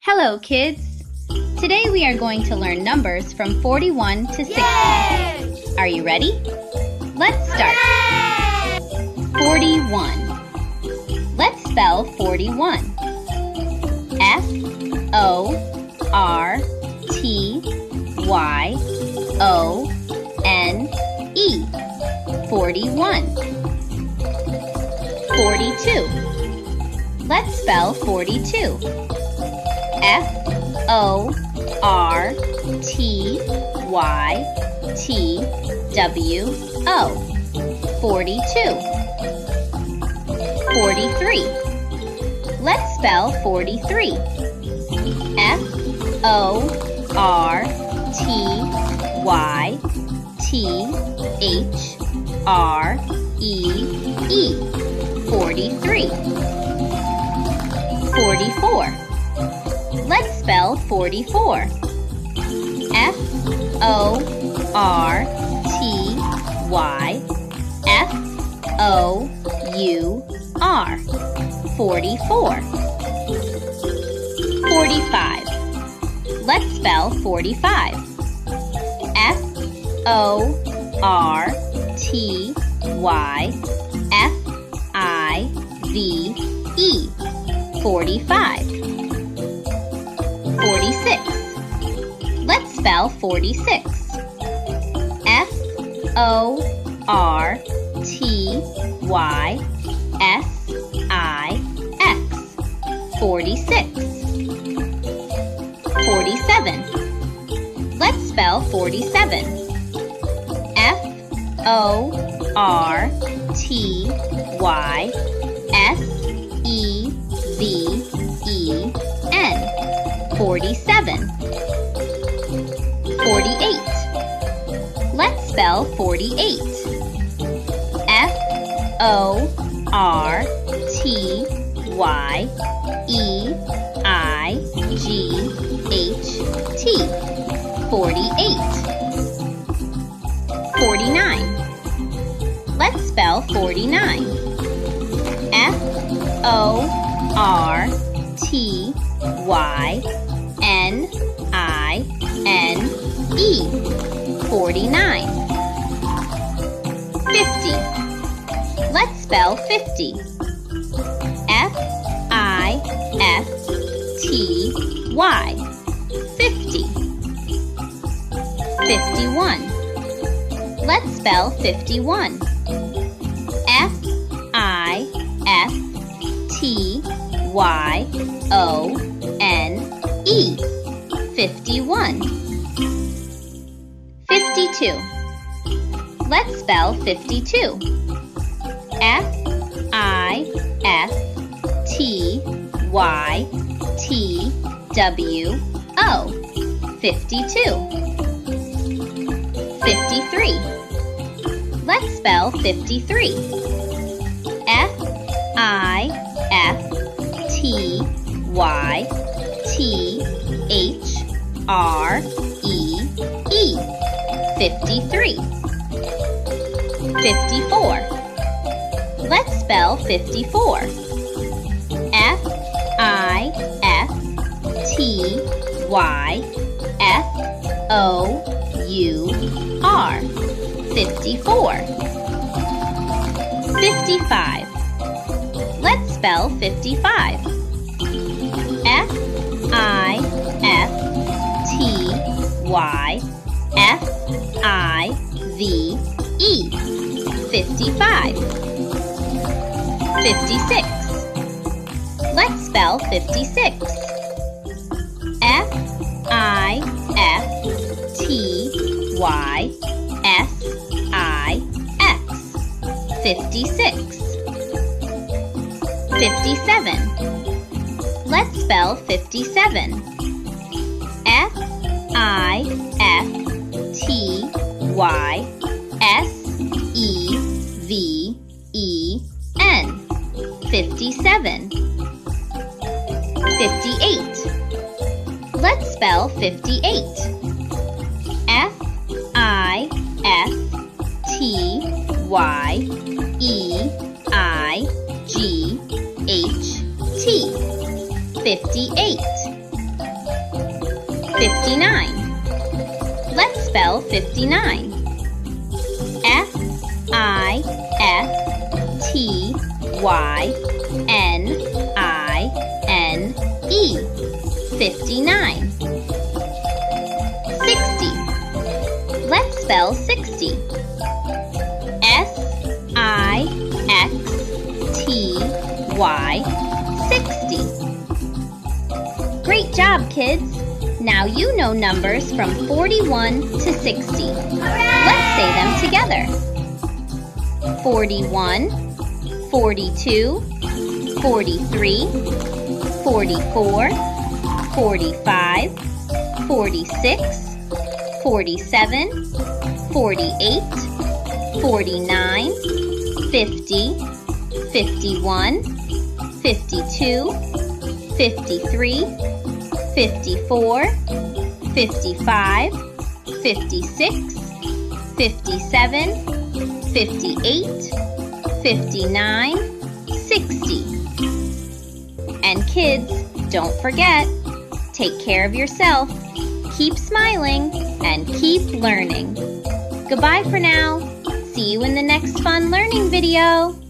Hello, kids! Today we are going to learn numbers from 41 to 60. Yay! Are you ready? Let's start. Hooray! 41. Let's spell 41. F-O-R-T-Y-O-N-E. 41. 42. Let's spell 42. F-O-R-T-Y-T-W-O. 42. 43. Let's spell 43. F-O-R-T-Y-T-H-R-E-E. 43. 44. Let's spell 44. F-O-R-T-Y-F-O-U-R. 44. 45. Let's spell 45. F-O-R-T-Y-F-I-V-E. 45. 46. Let's spell 46. F-O-R-T-Y-S-I-X. 46. 47. Let's spell 47. F-O-R-T-Y-S-E-V-E-N. 47. 48. Let's spell 48. F-O-R-T-Y-E-I-G-H-T. 48. 49. Let's spell 49. F-O-R-T-Y-N-I-N-E. 49. 50. Let's spell 50. F-I-F-T-Y. 50. 51. Let's spell 51. F-I-F-T-Y-O-N-E. 51. 52. Let's spell 52. F-I-F-T-Y-T-W-O. 52. 53. Let's spell 53. F-I-F-T-Y-T-H-R-E-E. 53. 54. Let's spell 54. F-I-F-T-Y-F-O-U-R. 54. 55. Let's spell 55. F-I-F-T-Y-F-I-V-E. 55. 56. Let's spell 56. F-I-F-T-Y-S-I-X. 56. 57. Let's spell 57. F-I-F-T-Y-S-E-V-E-N. 57. 58. Let's spell 58. F-I-F-T-Y-E-I-G-H-T. 58. 59. Let's spell 59. F-I-F-T-Y-N-I-N-E. 59. 60. Let's spell 60. S-I-X-T-Y. 60. Great job, kids! Now you know numbers from 41 to 60. Let's say them together. 41, 42, 43, 44, 45, 46, 47, 48, 49, 50, 51, 52, 53, 54, 55, 56, 57, 58, 59, 60. And kids, don't forget, take care of yourself, keep smiling, and keep learning. Goodbye for now. See you in the next fun learning video.